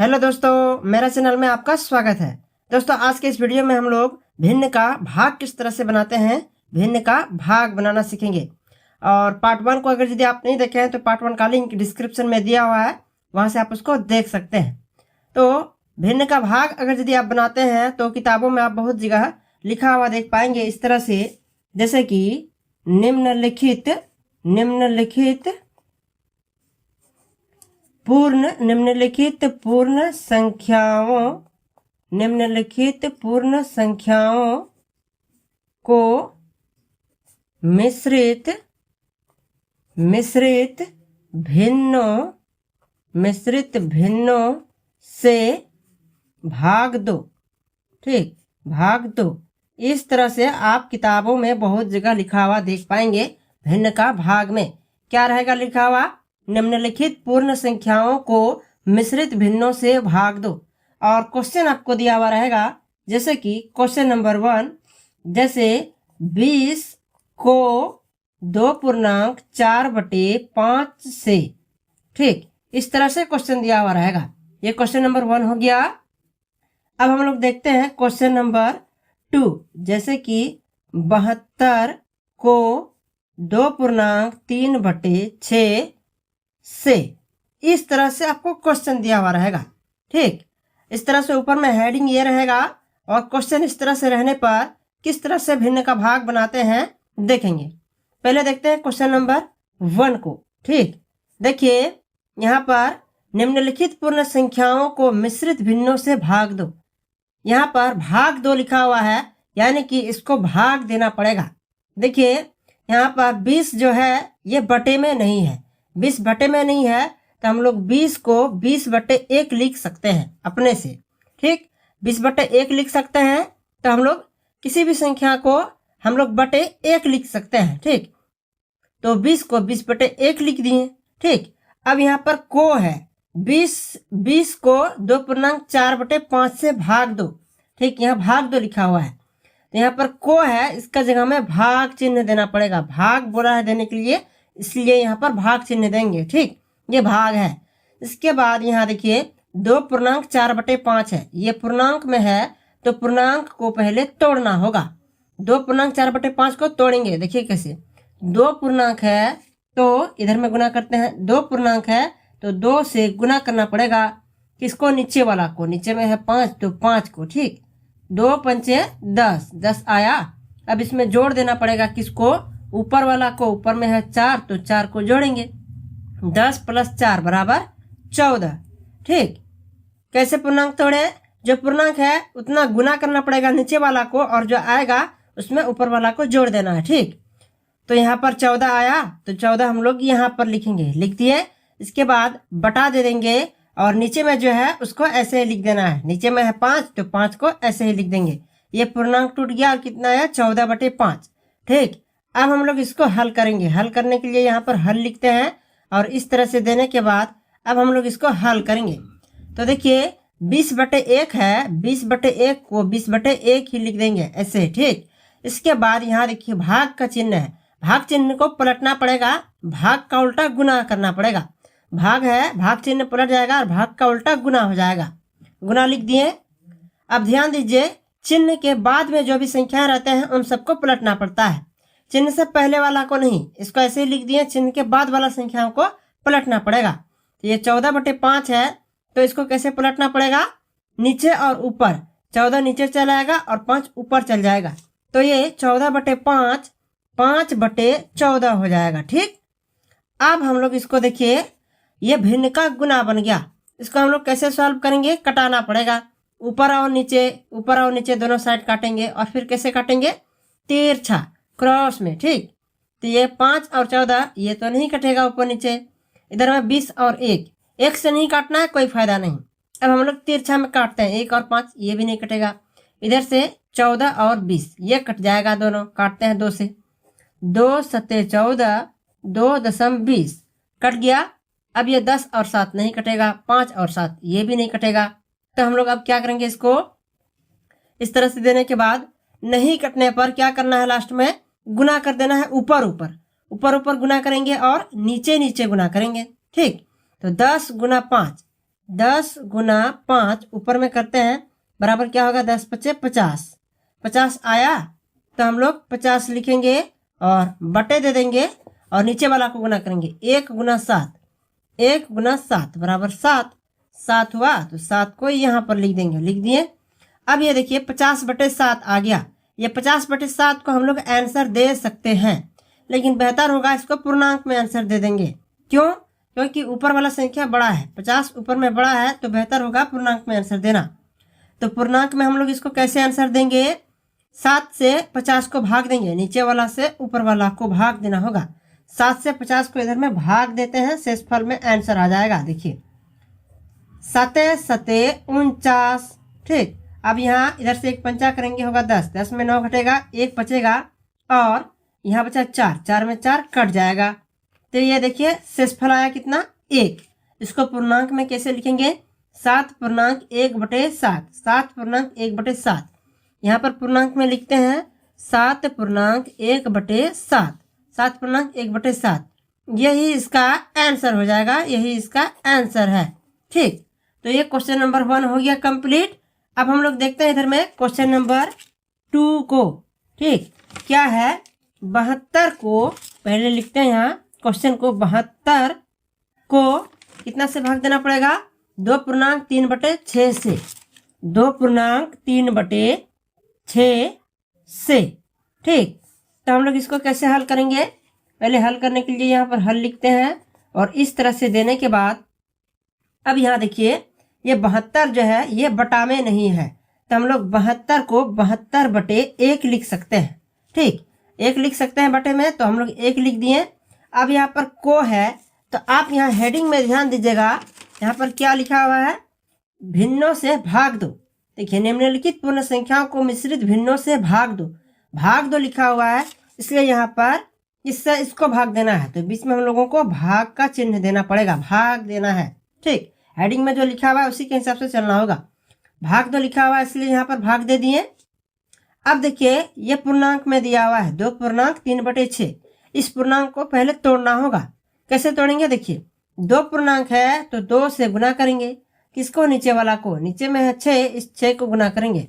Hello दोस्तों, मेरा channel में आपका स्वागत है। दोस्तों, आज के इस वीडियो में हम लोग भिन्न का भाग किस तरह से बनाते हैं, भिन्न का भाग बनाना सीखेंगे। और पार्ट 1 को अगर यदि आप नहीं देखे हैं तो पार्ट 1 का लिंक डिस्क्रिप्शन में दिया हुआ है, वहां से आप उसको देख सकते हैं। तो भिन्न का भाग अगर यदि आप बनाते हैं तो किताबों में आप बहुत जगह लिखा हुआ देख पाएंगे इस तरह से, जैसे कि निम्नलिखित पूर्ण संख्याओं को मिश्रित भिन्नों से भाग दो। ठीक, भाग दो। इस तरह से आप किताबों में बहुत जगह लिखा हुआ देख पाएंगे। भिन्न का भाग में क्या रहेगा लिखा हुआ? निम्नलिखित पूर्ण संख्याओं को मिश्रित भिन्नों से भाग दो। और क्वेश्चन आपको दिया हुआ रहेगा, जैसे कि क्वेश्चन नंबर 1, जैसे 20 को 2.4/5 से। ठीक, इस तरह से क्वेश्चन दिया हुआ रहेगा। ये क्वेश्चन नंबर 1 हो गया। अब हम लोग देखते हैं क्वेश्चन नंबर 2, जैसे कि 72 को 2.3/6 से। इस तरह से आपको क्वेश्चन दिया हुआ रहेगा। ठीक, इस तरह से ऊपर में हेडिंग ये रहेगा और क्वेश्चन इस तरह से रहने पर किस तरह से भिन्न का भाग बनाते हैं देखेंगे। पहले देखते हैं क्वेश्चन नंबर 1 को। ठीक, देखिए यहाँ पर निम्नलिखित पूर्ण संख्याओं को मिश्रित भिन्नों से भाग दो। यहाँ पर भाग दो लिखा हुआ है, यानी कि इसको भाग देना पड़ेगा। देखिए यहाँ पर 20 जो है ये बटे में नहीं है, 20 बटे में नहीं है, तो हम लोग 20 को 20/1 लिख सकते हैं अपने से। ठीक, 20/1 लिख सकते हैं, तो हम लोग किसी भी संख्या को हम लोग बटे 1 लिख सकते हैं। ठीक, तो 20 को 20/1 लिख दिए। ठीक, अब यहाँ पर को है 20 को 2.4/5 से भाग दो। ठीक, यहाँ भाग दो लिखा हुआ है, तो यहाँ पर को है, इसका जगह में भाग चिन्ह देना पड़ेगा। भाग बोला है देने के लिए, इसलिए यहाँ पर भाग चिन्ह देंगे। ठीक, ये भाग है। इसके बाद यहाँ देखिए 2.4/5 है, ये पूर्णांक में है, तो पूर्णांक को पहले तोड़ना होगा। 2.4/5 को तोड़ेंगे। देखिए कैसे, 2 पूर्णांक है तो इधर में गुना करते हैं। 2 पूर्णांक है तो 2 से गुना करना पड़ेगा। किसको? नीचे वाला को। नीचे में है 5, तो 5 को। ठीक, 2 पंचे 10 आया। अब इसमें जोड़ देना पड़ेगा। किसको? ऊपर वाला को। ऊपर में है 4, तो 4 को जोड़ेंगे। 10 + 4 = 14। ठीक, कैसे पूर्णांक तोड़े? जो पूर्णांक है उतना गुना करना पड़ेगा नीचे वाला को, और जो आएगा उसमें ऊपर वाला को जोड़ देना है। ठीक, तो यहाँ पर 14 आया, तो 14 हम लोग यहाँ पर लिखेंगे। लिख दिए। इसके बाद बटा दे देंगे, और नीचे में जो है उसको ऐसे ही लिख देना है। नीचे में है 5, तो 5 को ऐसे ही लिख देंगे। ये पूर्णांक टूट गया और कितना आया? 14/5। ठीक, अब हम लोग इसको हल करेंगे। हल करने के लिए यहाँ पर हल लिखते हैं, और इस तरह से देने के बाद अब हम लोग इसको हल करेंगे। तो देखिए 20/1 है, 20/1 को 20/1 ही लिख देंगे ऐसे। ठीक, इसके बाद यहाँ देखिए भाग का चिन्ह है, भाग चिन्ह को पलटना पड़ेगा। भाग का उल्टा गुना करना पड़ेगा। भाग है, भाग चिन्ह पलट जाएगा और भाग का उल्टा गुना हो जाएगा। गुना लिख दिए। अब ध्यान दीजिए, चिन्ह के बाद में जो भी संख्या रहते हैं उन सबको पलटना पड़ता है, चिन्ह से पहले वाला को नहीं। इसको ऐसे ही लिख दिए, चिन्ह के बाद वाला संख्याओं को पलटना पड़ेगा। तो ये 14/5 है, तो इसको कैसे पलटना पड़ेगा? नीचे और ऊपर। 14 नीचे चला आएगा और 5 ऊपर चल जाएगा, तो ये 14/5 5/14 हो जाएगा। ठीक, अब हम लोग इसको देखिए, ये भिन्न का गुना बन गया। इसको हम लोग कैसे सॉल्व करेंगे? कटाना पड़ेगा। ऊपर और नीचे दोनों साइड काटेंगे, और फिर कैसे काटेंगे? तिरछा क्रॉस में। ठीक, तो ये 5 और 14 ये तो नहीं कटेगा ऊपर नीचे। इधर में 20 और 1 से नहीं काटना है, कोई फायदा नहीं। अब हम लोग तिरछा में काटते हैं, 1 और 5 ये भी नहीं कटेगा। इधर से 14 और 20 ये कट जाएगा, दोनों काटते हैं 2 से। 2 सत्ते 14, 2.20 कट गया। अब ये 10 और 7 नहीं कटेगा, 5 और 7 ये भी नहीं कटेगा। तो हम लोग अब क्या करेंगे? इसको इस तरह से देने के बाद नहीं कटने पर क्या करना है? लास्ट में गुना कर देना है। ऊपर ऊपर गुना करेंगे और नीचे नीचे गुना करेंगे। ठीक, तो 10 × 5 10 गुना 5 ऊपर में करते हैं बराबर क्या होगा 10 पचे 50। 50 आया तो हम लोग 50 लिखेंगे और बटे दे देंगे और नीचे वाला को गुना करेंगे 1 गुना 7। 1 गुना 7 बराबर 7। 7 हुआ तो 7 को यहाँ पर लिख देंगे, लिख दिए। अब ये देखिए 50 बटे 7 आ गया। ये 50 बटे 7 को हम लोग आंसर दे सकते हैं, लेकिन बेहतर होगा इसको पूर्णांक में आंसर दे देंगे। क्यों? क्योंकि ऊपर वाला संख्या बड़ा है, 50 ऊपर में बड़ा है, तो बेहतर होगा पूर्णांक में आंसर देना। तो पूर्णांक में हम लोग इसको कैसे आंसर देंगे? 7 से 50 को भाग देंगे, नीचे वाला से ऊपर वाला को भाग देना होगा। 7 से 50 को इधर में भाग देते हैं, शेषफल में आंसर आ जाएगा। देखिए 7 सते 49। ठीक, अब यहाँ इधर से एक पंचा करेंगे, होगा 10। 10 में 9 घटेगा, 1 बचेगा और यहाँ बचा 4। 4 में 4 कट जाएगा। तो ये देखिए शेषफल आया कितना? 1। इसको पूर्णांक में कैसे लिखेंगे? 7 पूर्णांक 1 बटे 7। 7 पूर्णांक 1 बटे 7। यहाँ पर पूर्णांक में लिखते हैं 7 पूर्णांक 1 बटे 7। 7 पूर्णांक 1 बटे 7। यही इसका आंसर हो जाएगा, यही इसका आंसर है। ठीक, तो ये क्वेश्चन नंबर 1 हो गया कंप्लीट। अब हम लोग देखते हैं इधर में क्वेश्चन नंबर 2 को। ठीक, क्या है? 72 को पहले लिखते हैं यहाँ क्वेश्चन को। 72 को कितना से भाग देना पड़ेगा? 2 पूर्णांक 3 बटे 6 से। 2 पूर्णांक 3 बटे 6 से। ठीक, तो हम लोग इसको कैसे हल करेंगे? पहले हल करने के लिए यहाँ पर हल लिखते हैं और इस तरह से देने के बाद अब यहाँ देखिए ये 72 जो है ये बटा में नहीं है, तो हम लोग 72 को 72 बटे 1 लिख सकते हैं। ठीक, 1 लिख सकते हैं बटे में, तो हम लोग 1 लिख दिए। अब यहाँ पर को है, तो आप यहाँ हेडिंग में ध्यान दीजिएगा, यहाँ पर क्या लिखा हुआ है? भिन्नों से भाग दो। देखिए निम्नलिखित पूर्ण संख्याओं को मिश्रित भिन्नों से भाग दो। भाग दो लिखा हुआ है, इसलिए यहाँ पर इससे इसको भाग देना है, तो बीच में हम लोगों को भाग का चिन्ह देना पड़ेगा, भाग देना है। ठीक, हेडिंग में जो लिखा हुआ है उसी के हिसाब से चलना होगा। भाग दो लिखा हुआ है, इसलिए यहाँ पर भाग दे दिए। अब देखिए ये पूर्णांक में दिया हुआ है 2 पूर्णांक 3 बटे 6। इस पूर्णांक को पहले तोड़ना होगा। कैसे तोड़ेंगे? देखिए 2 पूर्णांक है तो 2 से गुना करेंगे। किसको? नीचे वाला को। नीचे में है 6, इस 6 को गुना करेंगे।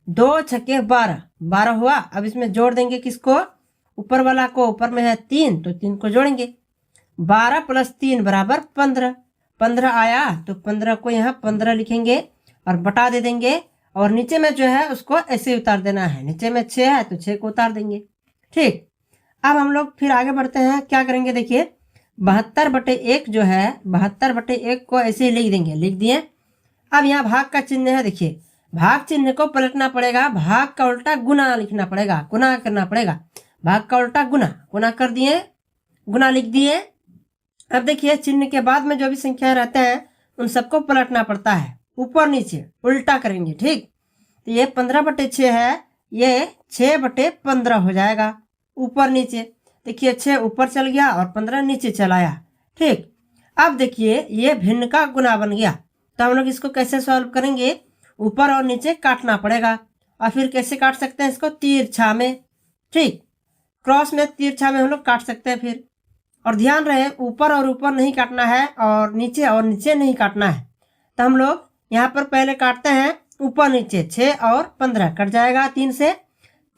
2 छक्के 12, 12 हुआ। अब इसमें जोड़ देंगे किसको? ऊपर वाला को। ऊपर में है 3, तो 3 को जोड़ेंगे। 12 प्लस 3 बराबर 15। 15 आया तो 15 को यहाँ 15 लिखेंगे और बटा दे देंगे, और नीचे में जो है उसको ऐसे उतार देना है। नीचे में 6 है तो 6 को उतार देंगे। ठीक, अब हम लोग फिर आगे बढ़ते हैं। क्या करेंगे? देखिए 72 बटे 1 जो है, 72 बटे 1 को ऐसे ही लिख देंगे, लिख दिए। अब यहाँ भाग का चिन्ह है, देखिए भाग चिन्ह को पलटना पड़ेगा, भाग का उल्टा गुना लिखना पड़ेगा, गुना करना पड़ेगा। भाग का उल्टा गुना, गुना कर दिए, गुना लिख दिए। अब देखिए चिन्ह के बाद में जो भी संख्या रहते हैं उन सबको पलटना पड़ता है, ऊपर नीचे उल्टा करेंगे। ठीक, तो ये 15 बटे 6 है, ये 6 बटे 15 हो जाएगा, ऊपर नीचे। देखिए 6 ऊपर चल गया और 15 नीचे चला आया। ठीक, अब देखिए ये भिन्न का गुना बन गया, तो हम लोग इसको कैसे सॉल्व करेंगे? ऊपर और नीचे काटना पड़ेगा। और फिर कैसे काट सकते हैं इसको? तिरछा में। ठीक, क्रॉस में तिरछा में हम लोग काट सकते हैं फिर। और ध्यान रहे ऊपर और ऊपर नहीं काटना है और नीचे नहीं काटना है। तो हम लोग यहाँ पर पहले काटते हैं ऊपर नीचे। 6 और 15 कट जाएगा 3 से।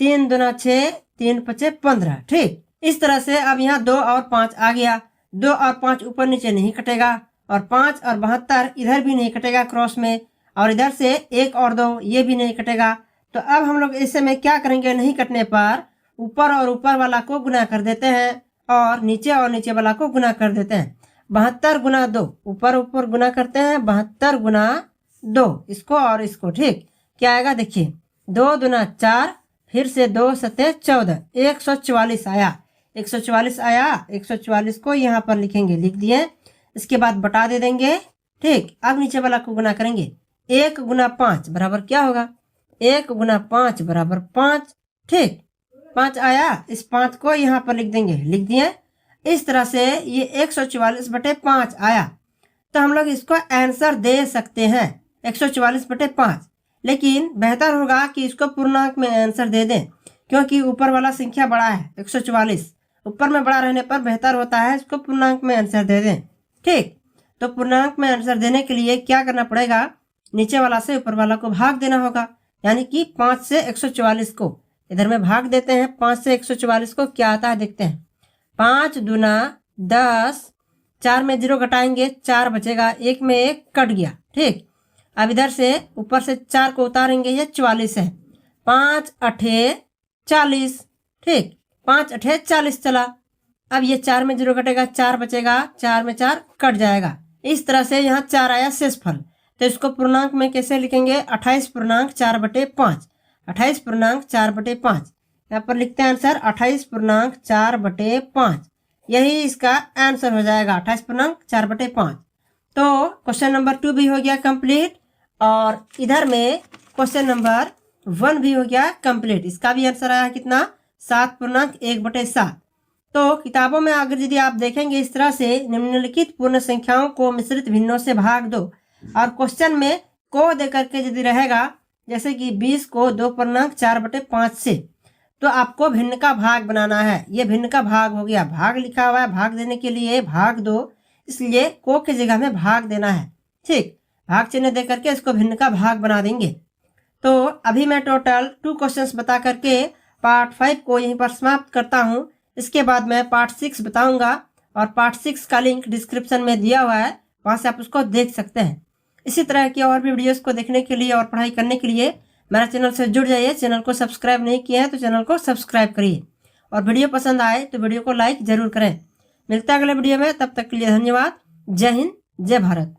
3 दूना 6, 3 पचे 15। ठीक, इस तरह से अब यहाँ 2 और 5 आ गया। 2 और 5 ऊपर नीचे नहीं कटेगा, और 5 और 72 इधर भी नहीं कटेगा क्रॉस में, और इधर से 1 और 2 ये भी नहीं कटेगा। तो अब हम लोग ऐसे में क्या करेंगे? नहीं कटने पर ऊपर और ऊपर वाला को गुना कर देते हैं और नीचे वाला को गुना कर देते हैं। 72 गुना 2, ऊपर ऊपर गुना करते हैं। 72 गुना 2, इसको और इसको। ठीक, क्या आएगा? देखिए 2 दूना 4, फिर से 2 सते 14, 144 आया। 144 आया, 144 को यहाँ पर लिखेंगे, लिख दिए। इसके बाद बटा दे देंगे। ठीक, अब नीचे वाला को गुना करेंगे। 1 गुना 5 बराबर क्या होगा? 1 गुना 5 बराबर 5। ठीक, 5 आया, इस 5 को यहाँ पर लिख देंगे, लिख दिए। इस तरह से ये 144 बटे 5 आया। तो हम लोग इसको आंसर दे सकते हैं 144 बटे 5। लेकिन बेहतर होगा कि इसको पूर्णांक में आंसर दे दें, क्योंकि ऊपर वाला संख्या बड़ा है 144। ऊपर में बड़ा रहने पर बेहतर होता है इसको पूर्णांक में आंसर दे दें। ठीक, तो पूर्णांक में आंसर देने के लिए क्या करना पड़ेगा, नीचे वाला से ऊपर वाला को भाग देना होगा। यानी कि 5 से 144 को इधर में भाग देते हैं। 5 से 144 को क्या आता है देखते हैं। 5 दूना 10, 4 में 0 घटाएंगे 4 बचेगा, 1 में 1 कट गया। ठीक, अब इधर से ऊपर से 4 को उतारेंगे, ये 44 है। 5 अठे 40। ठीक, 5 अठे 40 चला। अब ये 4 में 0 घटेगा, 4 बचेगा, 4 में 4 कट जाएगा। इस तरह से यहाँ 4 आया शेषफल। तो इसको पूर्णांक में कैसे लिखेंगे, 28 पूर्णांक 4/5। 28 पूर्णांक 4/5 यहाँ पर लिखते हैं आंसर 28 पूर्णांक 4/5। यही इसका आंसर हो जाएगा 28 पूर्णांक 4/5। तो क्वेश्चन नंबर 2 भी हो गया कंप्लीट और इधर में क्वेश्चन नंबर 1 भी हो गया कंप्लीट। इसका भी आंसर आया कितना, 7 पूर्णांक 1/7। तो किताबों में अगर यदि आप देखेंगे इस तरह से निम्नलिखित पूर्ण संख्याओं को मिश्रित भिन्नों से भाग दो और क्वेश्चन में को दे करके यदि रहेगा जैसे कि 20 को 2 पूर्णांक 4/5 से, तो आपको भिन्न का भाग बनाना है। ये भिन्न का भाग हो गया, भाग लिखा हुआ है, भाग देने के लिए भाग दो, इसलिए को की जगह में भाग देना है। ठीक, भाग चिन्ह दे करके इसको भिन्न का भाग बना देंगे। तो अभी मैं टोटल 2 क्वेश्चंस बता करके पार्ट 5 को यहीं पर समाप्त करता हूँ। इसके बाद मैं पार्ट 6 बताऊंगा और पार्ट 6 का लिंक डिस्क्रिप्शन में दिया हुआ है, वहां से आप उसको देख सकते हैं। इसी तरह की और भी वीडियोस को देखने के लिए और पढ़ाई करने के लिए मेरा चैनल से जुड़ जाइए। चैनल को सब्सक्राइब नहीं किया है तो चैनल को सब्सक्राइब करिए और वीडियो पसंद आए तो वीडियो को लाइक जरूर करें। मिलता है अगले वीडियो में, तब तक के लिए धन्यवाद। जय हिंद, जय भारत।